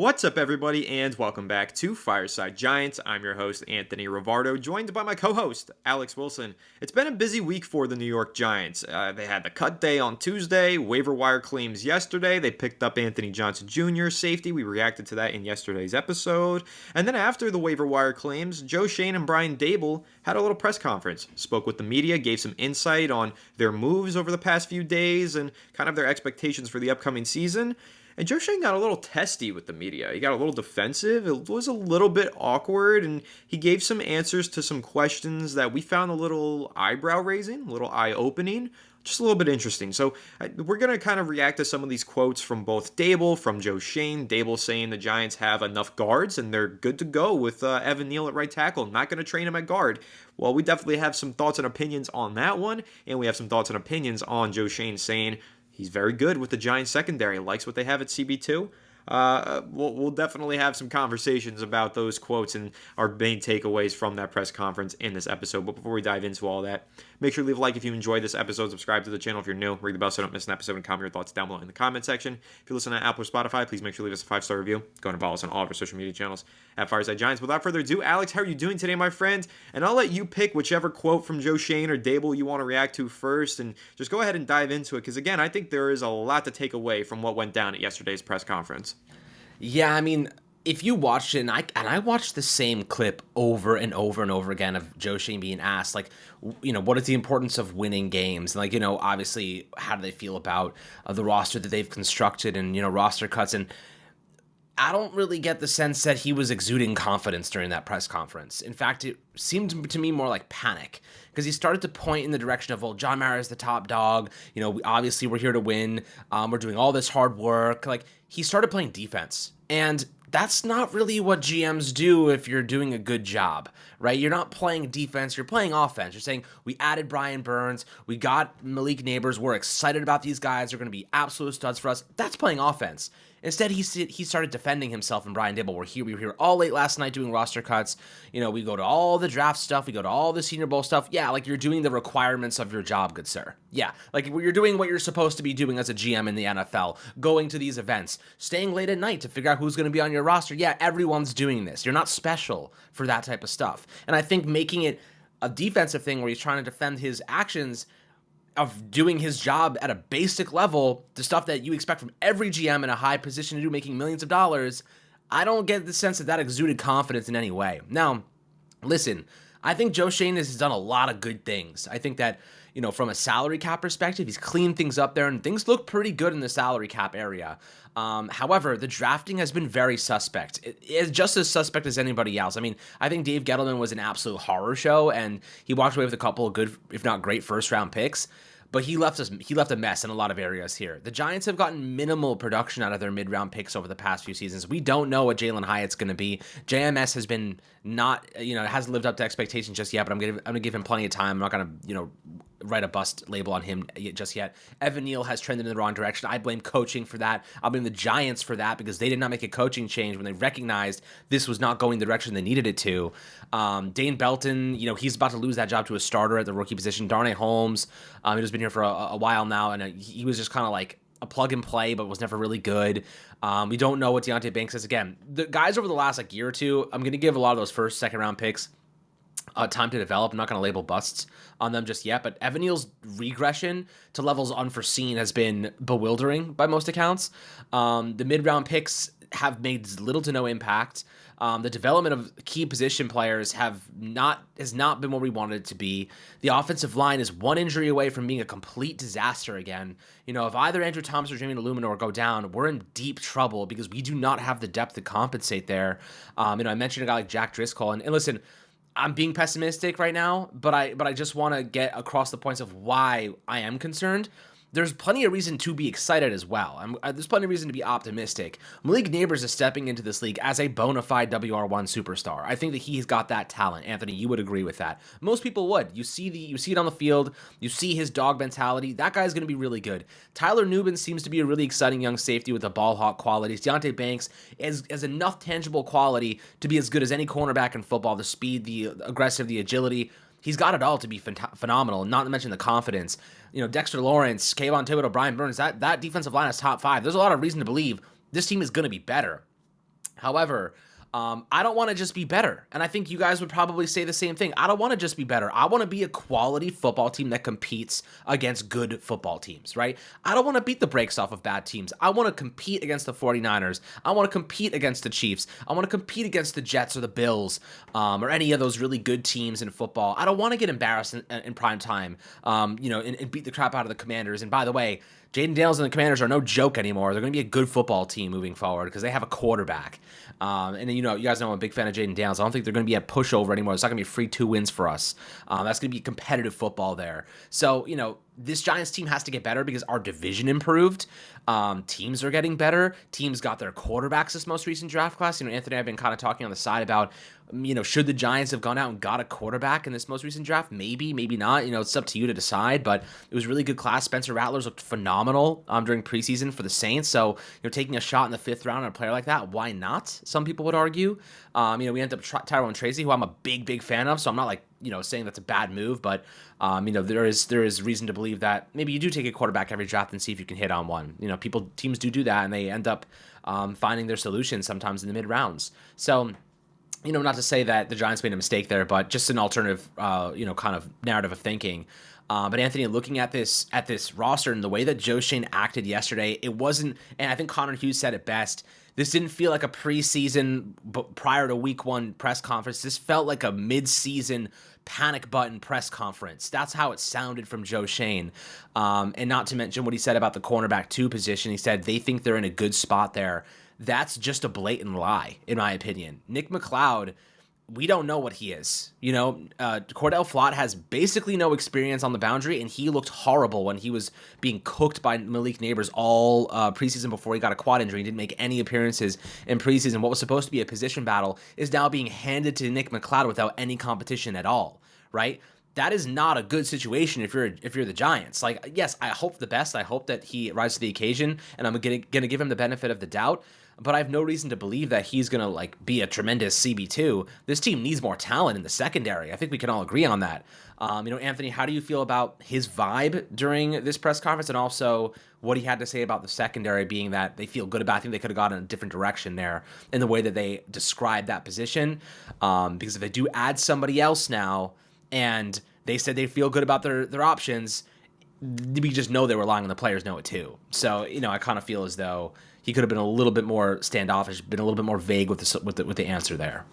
What's up, everybody, and welcome back to Fireside Giants. I'm your host, Anthony Rivardo, joined by my co-host, Alex Wilson. It's been a busy week for the New York Giants. They had the cut day on Tuesday, waiver wire claims yesterday. They picked up Anthony Johnson Jr., safety. We reacted to that in yesterday's episode. And then after the waiver wire claims, Joe Schoen and Brian Daboll had a little press conference, spoke with the media, gave some insight on their moves over the past few days and kind of their expectations for the upcoming season. And Joe Schoen got a little testy with the media. He got a little defensive. It was a little bit awkward, and he gave some answers to some questions that we found a little eyebrow-raising, a little eye-opening, just a little bit interesting. So we're going to kind of react to some of these quotes from both Daboll, from Joe Schoen. Daboll saying the Giants have enough guards, and they're good to go with Evan Neal at right tackle. Not going to train him at guard. Well, we definitely have some thoughts and opinions on that one, and we have some thoughts and opinions on Joe Schoen saying he's very good with the Giants secondary, likes what they have at CB2. We'll definitely have some conversations about those quotes and our main takeaways from that press conference in this episode. But before we dive into all that, make sure to leave a like if you enjoyed this episode, subscribe to the channel if you're new, ring the bell so you don't miss an episode, and comment your thoughts down below in the comment section. If you listen to Apple or Spotify, please make sure to leave us a 5-star review. Go and follow us on all of our social media channels at Fireside Giants. Without further ado, Alex, how are you doing today, my friend? And I'll let you pick whichever quote from Joe Schoen or Daboll you want to react to first, and just go ahead and dive into it, because again, I think there is a lot to take away from what went down at yesterday's press conference. Yeah, I mean, if you watched it, and I watched the same clip over and over and over again of Joe Schoen being asked, like, what is the importance of winning games? And, obviously, how do they feel about the roster that they've constructed and, roster cuts? And I don't really get the sense that he was exuding confidence during that press conference. In fact, it seemed to me more like panic, because he started to point in the direction of, well, John Mara is the top dog. Obviously we're here to win. We're doing all this hard work. Like, he started playing defense, and that's not really what GMs do if you're doing a good job, right? You're not playing defense, you're playing offense. You're saying, we added Brian Burns, we got Malik Neighbors, we're excited about these guys, they're going to be absolute studs for us. That's playing offense. Instead, he started defending himself and Brian Daboll. We were here all late last night doing roster cuts. We go to all the draft stuff. We go to all the Senior Bowl stuff. Yeah, like, you're doing the requirements of your job, good sir. Yeah, like, you're doing what you're supposed to be doing as a GM in the NFL. Going to these events. Staying late at night to figure out who's going to be on your roster. Yeah, everyone's doing this. You're not special for that type of stuff. And I think making it a defensive thing where he's trying to defend his actions of doing his job at a basic level, the stuff that you expect from every GM in a high position to do, making millions of dollars, I don't get the sense that exuded confidence in any way. Now, listen, I think Joe Schoen has done a lot of good things. I think that, from a salary cap perspective, he's cleaned things up there, and things look pretty good in the salary cap area. However, the drafting has been very suspect. It is just as suspect as anybody else. I mean, I think Dave Gettleman was an absolute horror show, and he walked away with a couple of good, if not great, first-round picks. But he left a mess in a lot of areas here. The Giants have gotten minimal production out of their mid-round picks over the past few seasons. We don't know what Jalen Hyatt's going to be. JMS has been not, hasn't lived up to expectations just yet, but I'm gonna give him plenty of time. I'm not gonna, write a bust label on him just yet. Evan Neal has trended in the wrong direction. I blame coaching for that. I blame the Giants for that, because they did not make a coaching change when they recognized this was not going the direction they needed it to. Dane Belton, he's about to lose that job to a starter at the rookie position. Darnay Holmes, who's been here for a while now, and he was just kind of like a plug and play, but was never really good. We don't know what Deonte Banks is. Again, the guys over the last year or two, I'm going to give a lot of those first, second round picks time to develop. I'm not going to label busts on them just yet, but Evan Neal's regression to levels unforeseen has been bewildering by most accounts. The mid-round picks have made little to no impact. The development of key position players has not been what we wanted it to be. The offensive line is one injury away from being a complete disaster again. If either Andrew Thomas or Jamie Illuminor go down, we're in deep trouble, because we do not have the depth to compensate there. I mentioned a guy like Jack Driscoll, and listen, I'm being pessimistic right now, but I just want to get across the points of why I am concerned. There's plenty of reason to be excited as well. There's plenty of reason to be optimistic. Malik Neighbors is stepping into this league as a bona fide WR1 superstar. I think that he's got that talent. Anthony, you would agree with that. Most people would. You see it on the field. You see his dog mentality. That guy's going to be really good. Tyler Nubin seems to be a really exciting young safety with the ball hawk qualities. Deonte Banks has enough tangible quality to be as good as any cornerback in football. The speed, the aggressive, the agility. He's got it all to be phenomenal, not to mention the confidence. Dexter Lawrence, Kayvon Thibodeau, Brian Burns, that defensive line is top 5. There's a lot of reason to believe this team is going to be better. However, I don't want to just be better. And I think you guys would probably say the same thing. I don't want to just be better. I want to be a quality football team that competes against good football teams, right? I don't want to beat the brakes off of bad teams. I want to compete against the 49ers. I want to compete against the Chiefs. I want to compete against the Jets or the Bills, or any of those really good teams in football. I don't want to get embarrassed in prime time, and beat the crap out of the Commanders. And by the way, Jaden Daniels and the Commanders are no joke anymore. They're going to be a good football team moving forward because they have a quarterback. And you guys know I'm a big fan of Jaden Daniels. I don't think they're going to be a pushover anymore. It's not going to be free 2 wins for us. That's going to be competitive football there. So, this Giants team has to get better because our division improved. Teams are getting better. Teams got their quarterbacks this most recent draft class. Anthony and I have been kind of talking on the side about, should the Giants have gone out and got a quarterback in this most recent draft? Maybe, maybe not. It's up to you to decide, but it was a really good class. Spencer Rattlers looked phenomenal during preseason for the Saints. So, taking a shot in the 5th round on a player like that, why not? Some people would argue. We ended up Tyrone Tracy, who I'm a big fan of, so I'm not like, saying that's a bad move, but there is reason to believe that maybe you do take a quarterback every draft and see if you can hit on one. Teams do that, and they end up finding their solution sometimes in the mid rounds. So, not to say that the Giants made a mistake there, but just an alternative, kind of narrative of thinking. But Anthony, looking at this roster and the way that Joe Schoen acted yesterday, it wasn't, and I think Connor Hughes said it best, this didn't feel like a preseason prior to week 1 press conference. This felt like a mid-season panic button press conference. That's how it sounded from Joe Schoen. And not to mention what he said about the cornerback 2 position. He said they think they're in a good spot there. That's just a blatant lie, in my opinion. Nick McLeod, we don't know what he is. Cordell Flott has basically no experience on the boundary, and he looked horrible when he was being cooked by Malik Neighbors all preseason before he got a quad injury. He didn't make any appearances in preseason. What was supposed to be a position battle is now being handed to Nick McLeod without any competition at all, right? That is not a good situation if you're the Giants. Like, yes, I hope the best. I hope that he rises to the occasion, and I'm gonna give him the benefit of the doubt. But I have no reason to believe that he's going to be a tremendous CB2. This team needs more talent in the secondary. I think we can all agree on that. Anthony, how do you feel about his vibe during this press conference, and also what he had to say about the secondary, being that they feel good about? I think they could have gone in a different direction there in the way that they described that position. Because if they do add somebody else now, and they said they feel good about their options, we just know they're relying on the players know it too. So, I kind of feel as though he could have been a little bit more standoffish, been a little bit more vague with the answer there.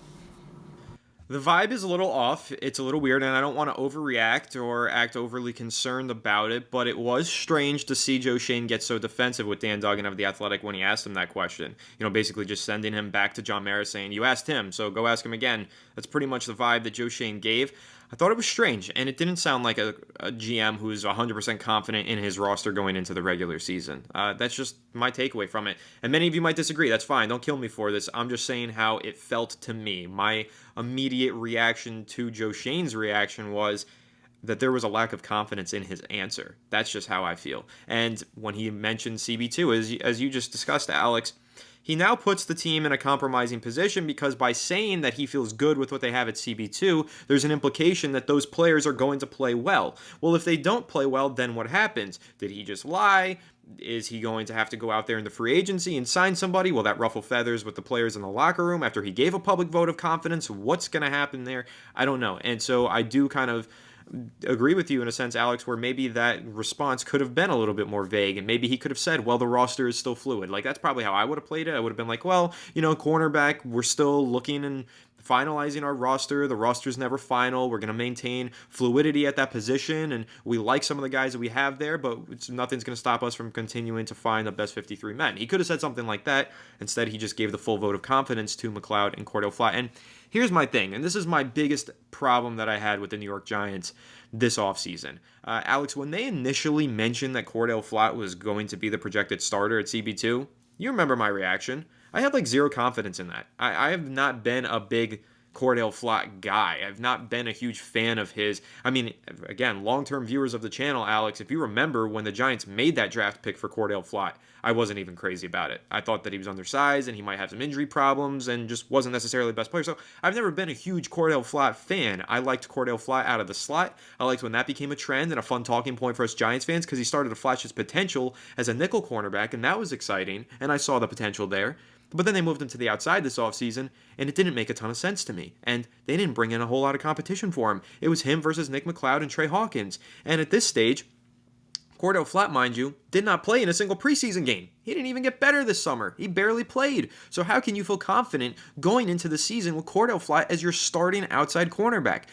The vibe is a little off. It's a little weird, and I don't want to overreact or act overly concerned about it, but it was strange to see Joe Schoen get so defensive with Dan Duggan of The Athletic when he asked him that question. Basically just sending him back to John Mara saying, you asked him, so go ask him again. That's pretty much the vibe that Joe Schoen gave. I thought it was strange, and it didn't sound like a GM who's 100% confident in his roster going into the regular season. That's just my takeaway from it. And many of you might disagree. That's fine. Don't kill me for this. I'm just saying how it felt to me. My immediate reaction to Joe Schoen's reaction was that there was a lack of confidence in his answer. That's just how I feel. And when he mentioned CB2, as you just discussed, Alex, he now puts the team in a compromising position because by saying that he feels good with what they have at CB2, there's an implication that those players are going to play well. Well, if they don't play well, then what happens? Did he just lie? Is he going to have to go out there in the free agency and sign somebody? Will that ruffle feathers with the players in the locker room after he gave a public vote of confidence? What's going to happen there? I don't know. And so I do kind of agree with you in a sense, Alex, where maybe that response could have been a little bit more vague, and maybe he could have said, well, the roster is still fluid. Like, that's probably how I would have played it. I would have been like, well, cornerback, we're still looking and finalizing our roster. The roster's never final. We're going to maintain fluidity at that position, and we like some of the guys that we have there, but nothing's going to stop us from continuing to find the best 53 men. He could have said something like that. Instead, he just gave the full vote of confidence to McLeod and Cordell Flott. And here's my thing, and this is my biggest problem that I had with the New York Giants this offseason. Alex, when they initially mentioned that Cordell Flott was going to be the projected starter at CB2, you remember my reaction. I had zero confidence in that. I have not been a big Cordell Flott guy. I've not been a huge fan of his. I mean, again, long-term viewers of the channel, Alex, if you remember when the Giants made that draft pick for Cordell Flott, I wasn't even crazy about it. I thought that he was undersized and he might have some injury problems and just wasn't necessarily the best player. So I've never been a huge Cordell Flott fan. I liked Cordell Flott out of the slot. I liked when that became a trend and a fun talking point for us Giants fans because he started to flash his potential as a nickel cornerback, and that was exciting, and I saw the potential there. But then they moved him to the outside this offseason, and it didn't make a ton of sense to me. And they didn't bring in a whole lot of competition for him. It was him versus Nick McLeod and Trey Hawkins. And at this stage, Cordell Flat, mind you, did not play in a single preseason game. He didn't even get better this summer. He barely played. So how can you feel confident going into the season with Cordell Flat as your starting outside cornerback?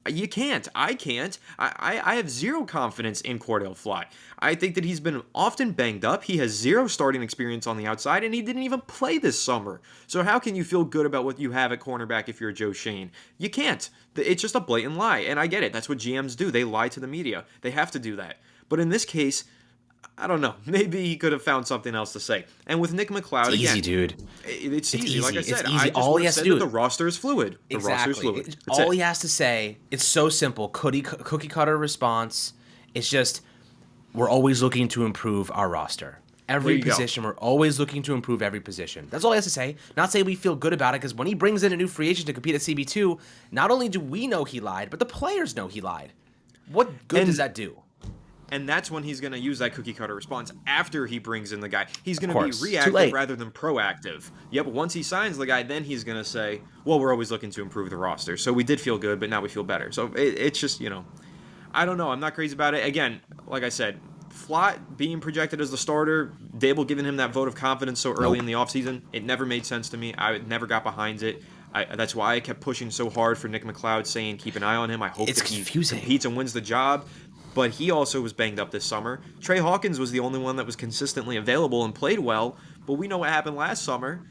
You can't. I can't. I have zero confidence in Cordell Fly. I think that he's been often banged up. He has zero starting experience on the outside, and he didn't even play this summer. So how can you feel good about what you have at cornerback if you're Joe Schoen? You can't. It's just a blatant lie, and I get it. That's what GMs do. They lie to the media. They have to do that. But in this case, I don't know. Maybe he could have found something else to say. And with Nick McLeod, it's easy, again, dude. It's easy. Like I said, it's easy. I just all would he have has said to do that the roster is fluid. The roster is fluid. That's all it. he has to say, it's so simple. Cookie cutter response. It's just, we're always looking to improve our roster. Every position, we're always looking to improve every position. That's all he has to say. Not say we feel good about it, because when he brings in a new free agent to compete at CB2, not only do we know he lied, but the players know he lied. What good does that do? And that's when he's going to use that cookie cutter response after he brings in the guy. He's going to be Too late. reactive rather than proactive. Yep, once he signs the guy, then he's going to say, well, we're always looking to improve the roster. So we did feel good, but now we feel better. So it's just, I don't know. I'm not crazy about it. Again, like I said, Flott being projected as the starter, Dable giving him that vote of confidence so early in the offseason, it never made sense to me. I never got behind it. That's why I kept pushing so hard for Nick McLeod, saying keep an eye on him. I hope that he competes and wins the job. But he also was banged up this summer. Trey Hawkins was the only one that was consistently available and played well. But we know what happened last summer.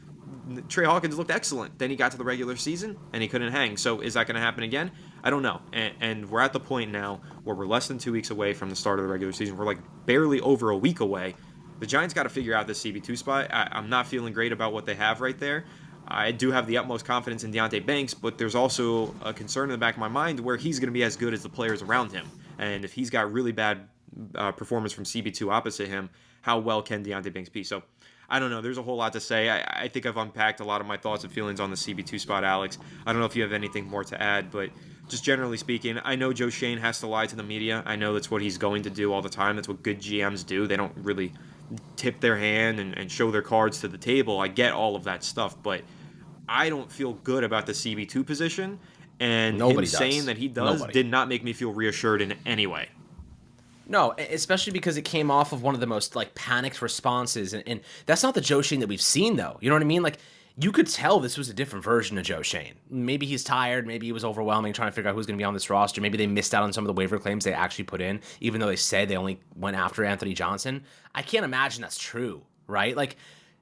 Trey Hawkins looked excellent. Then he got to the regular season, and he couldn't hang. So is that going to happen again? I don't know. And we're at the point now where we're less than 2 weeks away from the start of the regular season. We're like barely over a week away. The Giants got to figure out this CB2 spot. I'm not feeling great about what they have right there. I do have the utmost confidence in Deonte Banks, but there's also a concern in the back of my mind where he's going to be as good as the players around him. And if he's got really bad performance from CB2 opposite him, how well can Deonte Banks be? So I don't know. There's a whole lot to say. I think I've unpacked a lot of my thoughts and feelings on the CB2 spot, Alex. I don't know if you have anything more to add, but just generally speaking, I know Joe Schoen has to lie to the media. I know that's what he's going to do all the time. That's what good GMs do. They don't really tip their hand and show their cards to the table. I get all of that stuff, but I don't feel good about the CB2 position. And him saying that he does did not make me feel reassured in any way. No, especially because it came off of one of the most panicked responses, and that's not the Joe Schoen that we've seen, though. You know what I mean? You could tell this was a different version of Joe Schoen. Maybe he's tired. Maybe it was overwhelming trying to figure out who's going to be on this roster. Maybe they missed out on some of the waiver claims they actually put in, even though they said they only went after Anthony Johnson. I can't imagine that's true, right?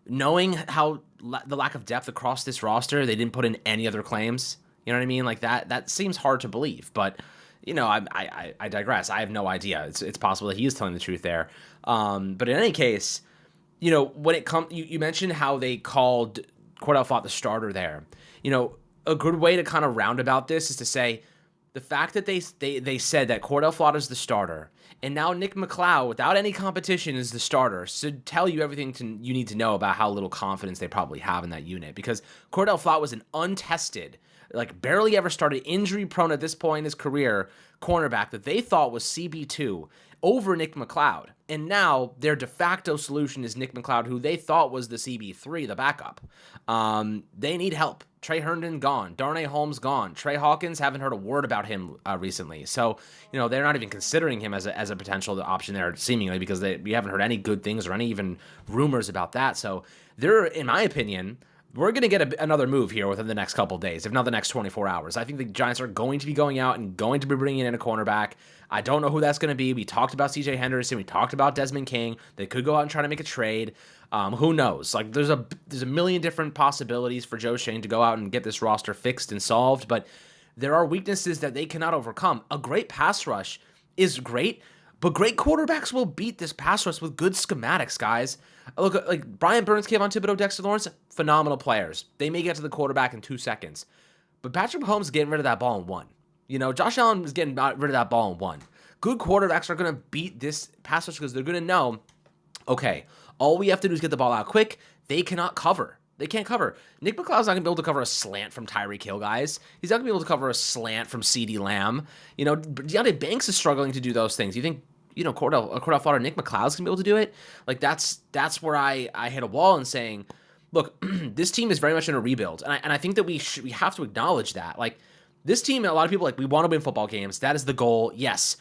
Knowing how the lack of depth across this roster, they didn't put in any other claims. You know what I mean? That seems hard to believe, but I digress. I have no idea. It's possible that he is telling the truth there. But in any case, when it comes, you mentioned how they called Cordell Flott the starter there. A good way to kind of roundabout this is to say the fact that they said that Cordell Flott is the starter, and now Nick McLeod, without any competition, is the starter, should tell you everything you need to know about how little confidence they probably have in that unit. Because Cordell Flott was an untested, barely ever started, injury-prone at this point in his career, cornerback that they thought was CB2 over Nick McLeod. And now their de facto solution is Nick McLeod, who they thought was the CB3, the backup. They need help. Trey Herndon gone. Darnay Holmes gone. Trey Hawkins, haven't heard a word about him recently. So, they're not even considering him as a potential option there, seemingly, because we haven't heard any good things or any even rumors about that. So they're, in my opinion, we're going to get another move here within the next couple of days, if not the next 24 hours. I think the Giants are going to be going out and going to be bringing in a cornerback. I don't know who that's going to be. We talked about C.J. Henderson. We talked about Desmond King. They could go out and try to make a trade. Who knows? There's a million different possibilities for Joe Schoen to go out and get this roster fixed and solved, but there are weaknesses that they cannot overcome. A great pass rush is great, but great quarterbacks will beat this pass rush with good schematics, guys. Look, Brian Burns, Kayvon Thibodeau, Dexter Lawrence, phenomenal players. They may get to the quarterback in 2 seconds. But Patrick Mahomes is getting rid of that ball in 1. Josh Allen is getting rid of that ball in 1. Good quarterbacks are going to beat this pass rush because they're going to know, okay, all we have to do is get the ball out quick. They cannot cover. They can't cover. Nick McLeod's not going to be able to cover a slant from Tyreek Hill, guys. He's not going to be able to cover a slant from CeeDee Lamb. Deonte Banks is struggling to do those things. You think Cordell Flott or Nick McLeod's gonna be able to do it? That's where I hit a wall in saying look, this team is very much in a rebuild, and I think that we have to acknowledge that. Like this team, a lot of people we want to win football games. That is the goal, yes.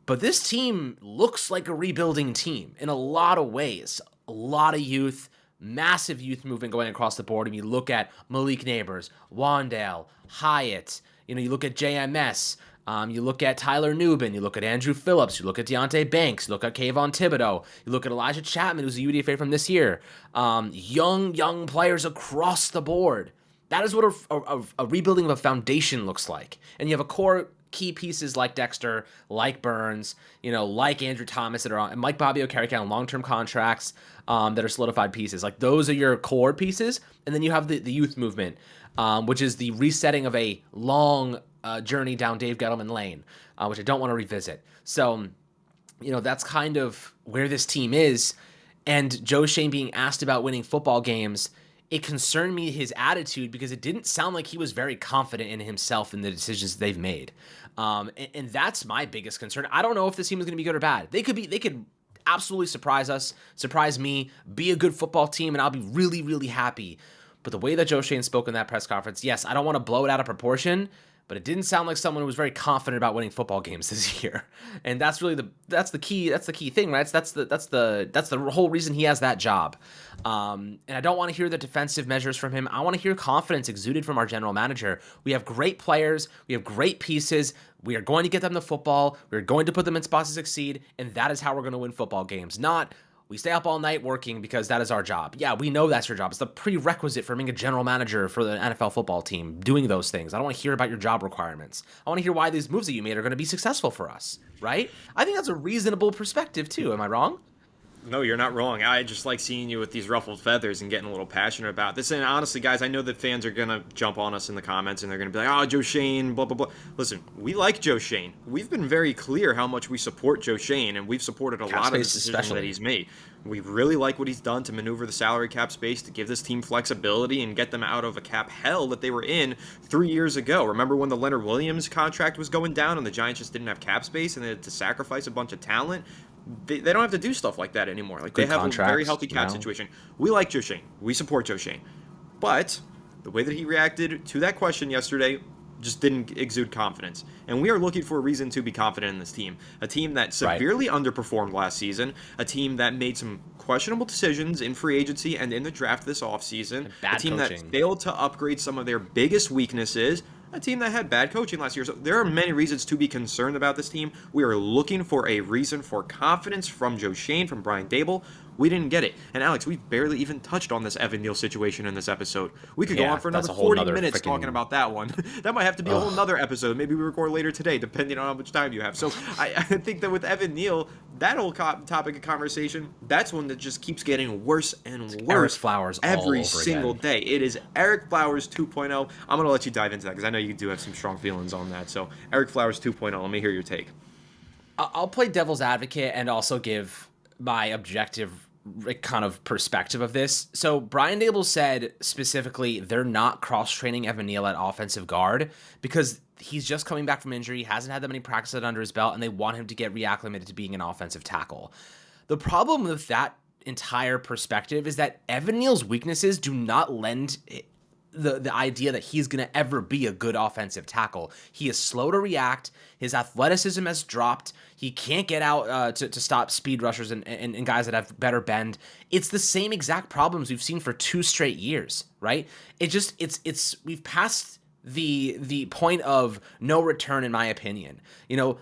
But this team looks like a rebuilding team in a lot of ways. A lot of youth, massive youth movement going across the board. And you look at Malik Neighbors, Wandale, Hyatt. You look at JMS. You look at Tyler Nubin. You look at Andrew Phillips. You look at Deontay Banks. You look at Kayvon Thibodeau. You look at Elijah Chapman, who's a UDFA from this year. Young players across the board. That is what a rebuilding of a foundation looks like. And you have a core key pieces like Dexter, like Burns, like Andrew Thomas that are on, and Mike Bobby Okereke on long-term contracts that are solidified pieces. Like those are your core pieces. And then you have the youth movement, which is the resetting of a long journey down Dave Gettleman lane, which I don't want to revisit. So, that's kind of where this team is. And Joe Schoen being asked about winning football games, it concerned me, his attitude, because it didn't sound like he was very confident in himself and the decisions they've made. And that's my biggest concern. I don't know if this team is going to be good or bad. They could absolutely surprise us, surprise me, be a good football team, and I'll be really, really happy. But the way that Joe Schoen spoke in that press conference, yes, I don't want to blow it out of proportion, but it didn't sound like someone who was very confident about winning football games this year. And that's really the key thing, right? That's the whole reason he has that job. And I don't want to hear the defensive measures from him. I want to hear confidence exuded from our general manager. We have great players. We have great pieces. We are going to get them the football. We're going to put them in spots to succeed. And that is how we're going to win football games. Not we stay up all night working because that is our job. Yeah, we know that's your job. It's the prerequisite for being a general manager for the NFL football team, doing those things. I don't want to hear about your job requirements. I want to hear why these moves that you made are going to be successful for us, right? I think that's a reasonable perspective too. Am I wrong? No, you're not wrong. I just like seeing you with these ruffled feathers and getting a little passionate about this. And honestly, guys, I know that fans are going to jump on us in the comments and they're going to be like, oh, Joe Schoen, blah, blah, blah. Listen, we like Joe Schoen. We've been very clear how much we support Joe Schoen, and we've supported a lot of the decisions that he's made. We really like what he's done to maneuver the salary cap space, to give this team flexibility and get them out of a cap hell that they were in 3 years ago. Remember when the Leonard Williams contract was going down and the Giants just didn't have cap space and they had to sacrifice a bunch of talent? They don't have to do stuff like that anymore. Like they have a very healthy cap situation. We like Joe Schoen. We support Joe Schoen. But the way that he reacted to that question yesterday just didn't exude confidence. And we are looking for a reason to be confident in this team. A team that severely underperformed last season. A team that made some questionable decisions in free agency and in the draft this offseason. A team that failed to upgrade some of their biggest weaknesses. A team that had bad coaching last year. So there are many reasons to be concerned about this team. We are looking for a reason for confidence from Joe Schoen, from Brian Daboll. We didn't get it. And Alex, we barely even touched on this Evan Neal situation in this episode. We could go on for another 40 minutes talking about that one. That might have to be a whole nother episode. Maybe we record later today, depending on how much time you have. So I think that with Evan Neal, that whole topic of conversation, that's one that just keeps getting worse and worse. Eric Flowers every single day. It is Eric Flowers 2.0. I'm going to let you dive into that because I know you do have some strong feelings on that. So Eric Flowers 2.0, let me hear your take. I'll play devil's advocate and also give my objective kind of perspective of this. So Brian Daboll said specifically they're not cross-training Evan Neal at offensive guard because he's just coming back from injury, hasn't had that many practices under his belt, and they want him to get reacclimated to being an offensive tackle. The problem with that entire perspective is that Evan Neal's weaknesses do not lend the idea that he's going to ever be a good offensive tackle. He is slow to react. His athleticism has dropped. He can't get out to stop speed rushers and guys that have better bend. It's the same exact problems we've seen for 2 straight years, right? We've passed the point of no return, in my opinion.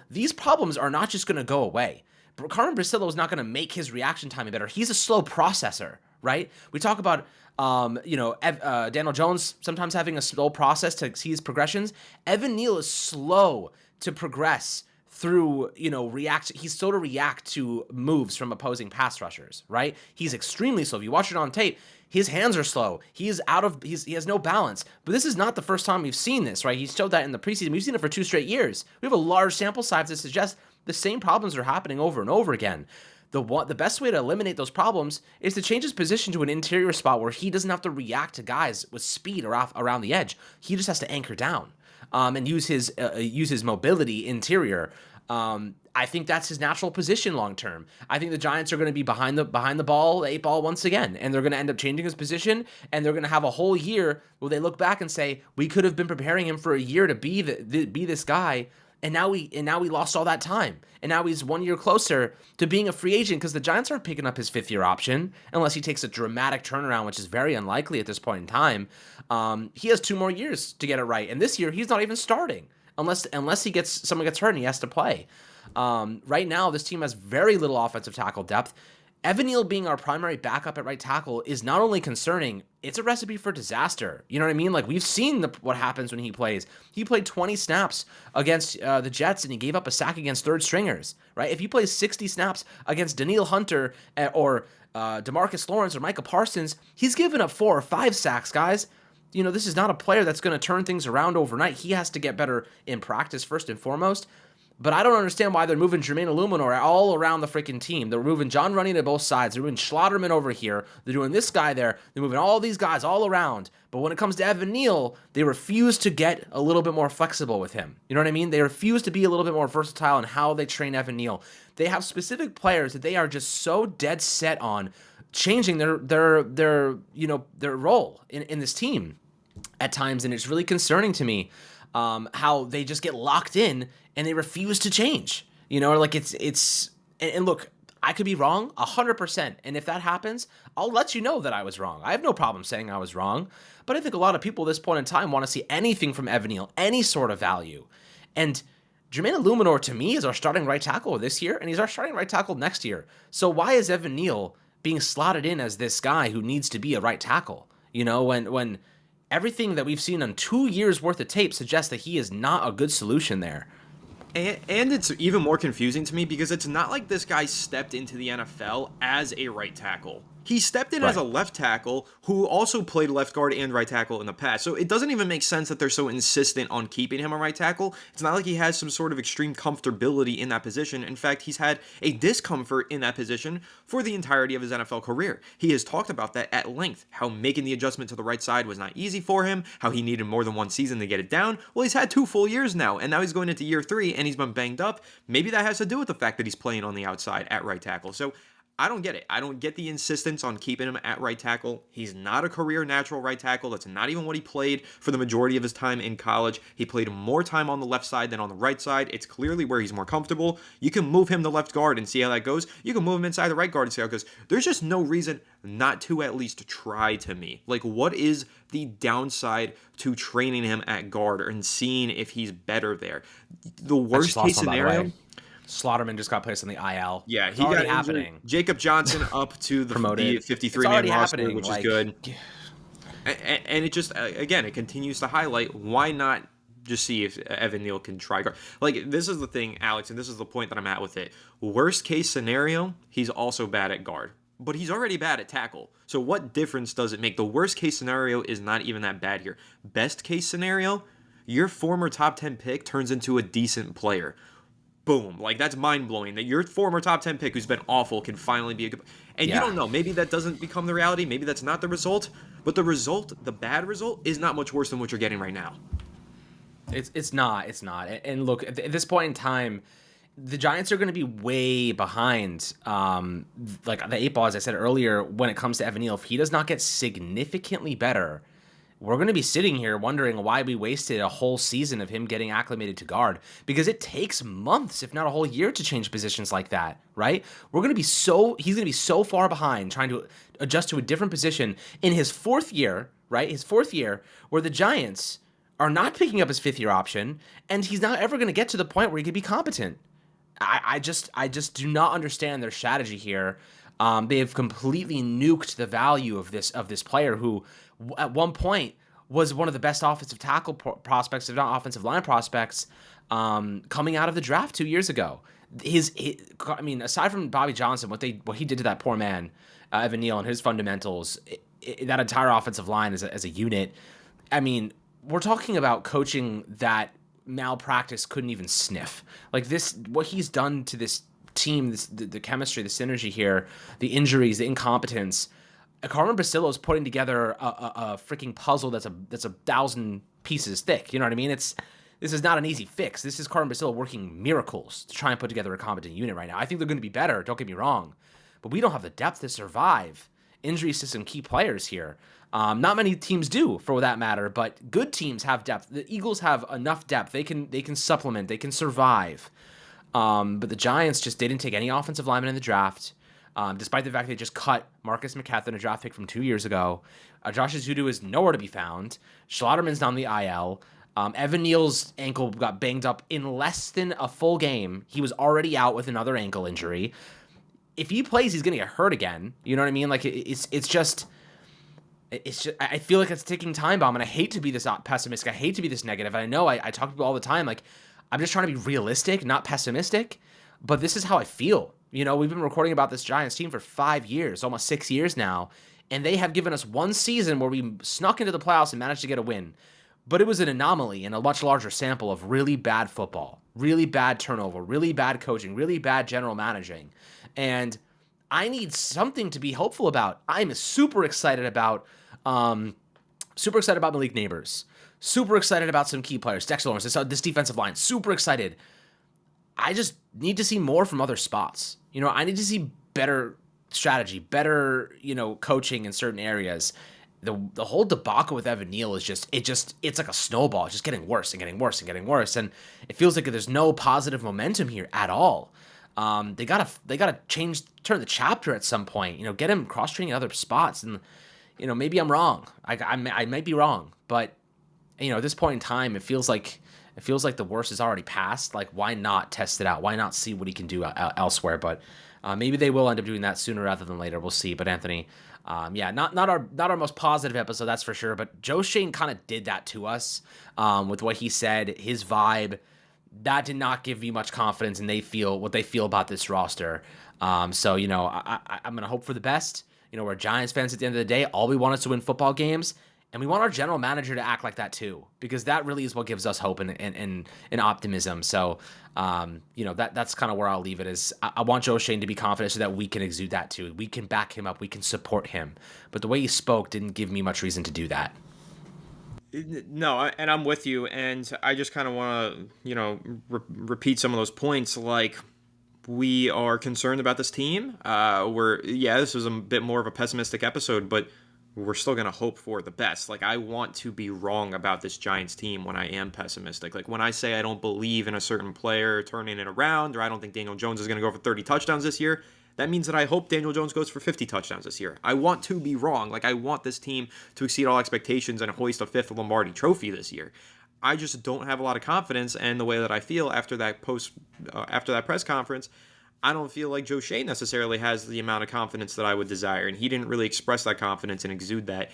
These problems are not just going to go away. Carmen Bricillo is not going to make his reaction time better. He's a slow processor, right? We talk about Daniel Jones sometimes having a slow process to see his progressions. Evan Neal is slow to progress through, react. He's slow to react to moves from opposing pass rushers, right? He's extremely slow. If you watch it on tape, his hands are slow. He has no balance. But this is not the first time we've seen this, right? He showed that in the preseason. We've seen it for 2 straight years. We have a large sample size to suggest the same problems are happening over and over again. The best way to eliminate those problems is to change his position to an interior spot where he doesn't have to react to guys with speed around the edge. He just has to anchor down and use his mobility interior. I think that's his natural position long term. I think the Giants are going to be behind the ball, the 8 ball once again, and they're going to end up changing his position, and they're going to have a whole year where they look back and say, we could have been preparing him for a year to be this guy, and now we lost all that time, and now he's 1 year closer to being a free agent because the Giants aren't picking up his 5th-year option unless he takes a dramatic turnaround, which is very unlikely at this point in time. He has 2 more years to get it right, and this year he's not even starting unless someone gets hurt and he has to play. Right now, this team has very little offensive tackle depth. Evan Neal being our primary backup at right tackle is not only concerning, it's a recipe for disaster. You know what I mean? Like, we've seen what happens when he plays. He played 20 snaps against the Jets, and he gave up a sack against third stringers, right? If he plays 60 snaps against Danielle Hunter or DeMarcus Lawrence or Micah Parsons, he's given up 4 or 5 sacks, guys. This is not a player that's going to turn things around overnight. He has to get better in practice first and foremost. But I don't understand why they're moving Jermaine Illuminor all around the freaking team. They're moving John Running to both sides. They're moving Schlotterman over here. They're doing this guy there. They're moving all these guys all around. But when it comes to Evan Neal, they refuse to get a little bit more flexible with him. You know what I mean? They refuse to be a little bit more versatile in how they train Evan Neal. They have specific players that they are just so dead set on changing their role in this team at times, and it's really concerning to me how they just get locked in and they refuse to change. Like it's and look, I could be wrong 100%, and if that happens, I'll let you know that I was wrong. I have no problem saying I was wrong, but I think a lot of people at this point in time want to see anything from Evan Neal, any sort of value, and Jermaine Illuminor to me is our starting right tackle this year, and he's our starting right tackle next year. So why is Evan Neal being slotted in as this guy who needs to be a right tackle? When everything that we've seen on 2 years worth of tape suggests that he is not a good solution there. And it's even more confusing to me because it's not like this guy stepped into the NFL as a right tackle. He stepped in as a left tackle who also played left guard and right tackle in the past. So it doesn't even make sense that they're so insistent on keeping him a right tackle. It's not like he has some sort of extreme comfortability in that position. In fact, he's had a discomfort in that position for the entirety of his NFL career. He has talked about that at length, how making the adjustment to the right side was not easy for him, how he needed more than one season to get it down. Well, he's had 2 full years now, and now he's going into year 3, and he's been banged up. Maybe that has to do with the fact that he's playing on the outside at right tackle. So I don't get it. I don't get the insistence on keeping him at right tackle. He's not a career natural right tackle. That's not even what he played for the majority of his time in college. He played more time on the left side than on the right side. It's clearly where he's more comfortable. You can move him to left guard and see how that goes. You can move him inside the right guard and see how it goes. There's just no reason not to at least try to me. Like, what is the downside to training him at guard and seeing if he's better there? The worst case scenario... Slaughterman just got placed on the IL. Yeah, he got happening. Jacob Johnson up to the 53-man roster, which is good. And it just, again, it continues to highlight why not just see if Evan Neal can try guard. Like, this is the thing, Alex, and this is the point that I'm at with it. Worst case scenario, he's also bad at guard. But he's already bad at tackle. So what difference does it make? The worst case scenario is not even that bad here. Best case scenario, your former top 10 pick turns into a decent player. Boom. Like, that's mind-blowing that your former top 10 pick who's been awful can finally be a good... And you don't know. Maybe that doesn't become the reality. Maybe that's not the result. But the bad result, is not much worse than what you're getting right now. It's not. And look, at this point in time, the Giants are going to be way behind, like the 8 ball, as I said earlier, when it comes to Evan Neal. If he does not get significantly better, we're going to be sitting here wondering why we wasted a whole season of him getting acclimated to guard, because it takes months, if not a whole year, to change positions like that, right? He's going to be so far behind trying to adjust to a different position in his 4th year, right? His 4th year, where the Giants are not picking up his 5th-year option, and he's not ever going to get to the point where he could be competent. I just do not understand their strategy here. They have completely nuked the value of this player who, at one point, was one of the best offensive tackle prospects, if not offensive line prospects, coming out of the draft 2 years ago. Aside from Bobby Johnson, what he did to that poor man, Evan Neal, and his fundamentals, that entire offensive line as a unit. I mean, we're talking about coaching that malpractice couldn't even sniff. Like this, what he's done to this team, the chemistry, the synergy here, the injuries, the incompetence. Carmen Basillo's putting together a freaking puzzle that's a 1,000 pieces thick. You know what I mean? This this is not an easy fix. This is Carmen Basile working miracles to try and put together a competent unit right now. I think they're going to be better, don't get me wrong, but we don't have the depth to survive injuries to some key players here. Not many teams do, for that matter, but good teams have depth. The Eagles have enough depth. They can supplement. They can survive. But the Giants just didn't take any offensive linemen in the draft, despite the fact they just cut Marcus McCaffrey, a draft pick from 2 years ago. Josh Azudu is nowhere to be found. Schlotterman's on the IL. Evan Neal's ankle got banged up in less than a full game. He was already out with another ankle injury. If he plays, he's going to get hurt again. You know what I mean? Like, it's just, I feel like it's a ticking time bomb, and I hate to be this pessimistic. I hate to be this negative. And I know I talk to people all the time. Like, I'm just trying to be realistic, not pessimistic, but this is how I feel. You know, we've been recording about this Giants team for 5 years, almost 6 years now, and they have given us one season where we snuck into the playoffs and managed to get a win. But it was an anomaly in a much larger sample of really bad football, really bad turnover, really bad coaching, really bad general managing. And I need something to be hopeful about. I'm super excited about Malik Neighbors. Super excited about some key players. Dexter Lawrence, this defensive line, super excited. I just need to see more from other spots. You know, I need to see better strategy, better, coaching in certain areas. The whole debacle with Evan Neal is it's like a snowball. It's just getting worse and getting worse and getting worse. And it feels like there's no positive momentum here at all. They gotta turn the chapter at some point. Get him cross training in other spots. And maybe I'm wrong. I might be wrong, but at this point in time, it feels like the worst is already past. Like, why not test it out? Why not see what he can do elsewhere? But maybe they will end up doing that sooner rather than later. We'll see. But Anthony, not our most positive episode, that's for sure. But Joe Schoen kind of did that to us with what he said, his vibe. That did not give me much confidence, and what they feel about this roster. So I'm gonna hope for the best. We're Giants fans at the end of the day. All we want is to win football games. And we want our general manager to act like that too, because that really is what gives us hope and optimism. So, that's kind of where I'll leave it. Is I want Joe Schoen to be confident so that we can exude that too. We can back him up. We can support him. But the way he spoke didn't give me much reason to do that. No, and I'm with you. And I just kind of want to, repeat some of those points. Like, we are concerned about this team. This was a bit more of a pessimistic episode, but we're still going to hope for the best. Like, I want to be wrong about this Giants team when I am pessimistic. Like, when I say I don't believe in a certain player turning it around, or I don't think Daniel Jones is going to go for 30 touchdowns this year, that means that I hope Daniel Jones goes for 50 touchdowns this year. I want to be wrong. Like, I want this team to exceed all expectations and hoist a fifth Lombardi trophy this year. I just don't have a lot of confidence, and the way that I feel after that press conference, I don't feel like Joe Schoen necessarily has the amount of confidence that I would desire, and he didn't really express that confidence and exude that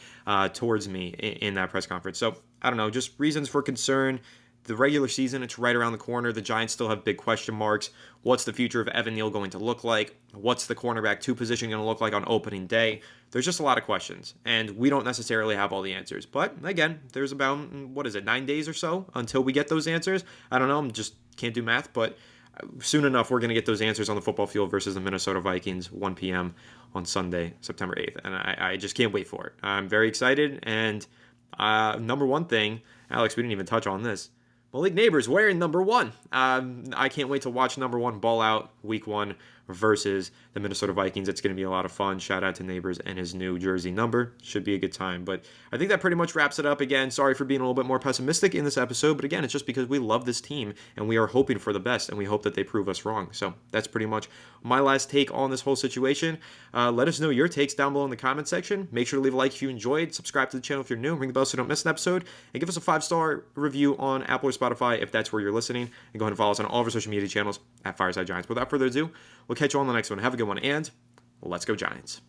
towards me in that press conference. So, I don't know, just reasons for concern. The regular season, it's right around the corner. The Giants still have big question marks. What's the future of Evan Neal going to look like? What's the cornerback 2 position going to look like on opening day? There's just a lot of questions, and we don't necessarily have all the answers. But, again, there's about, 9 days or so until we get those answers? I don't know, just can't do math, but soon enough, we're going to get those answers on the football field versus the Minnesota Vikings, 1 p.m. on Sunday, September 8th. And I just can't wait for it. I'm very excited. And number one thing, Alex, we didn't even touch on this. Malik Neighbors wearing number 1. I can't wait to watch number 1 ball out week 1 versus the Minnesota Vikings. It's going to be a lot of fun. Shout out to Neighbors and his new jersey number. Should be a good time. But I think that pretty much wraps it up. Again, sorry for being a little bit more pessimistic in this episode. But again, it's just because we love this team and we are hoping for the best and we hope that they prove us wrong. So that's pretty much my last take on this whole situation. Let us know your takes down below in the comment section. Make sure to leave a like if you enjoyed. Subscribe to the channel if you're new. Ring the bell so you don't miss an episode. And give us a 5-star review on Apple or Spotify if that's where you're listening. And go ahead and follow us on all of our social media channels at Fireside Giants. Without further ado, we'll catch you on the next one. Have a good one, and let's go Giants.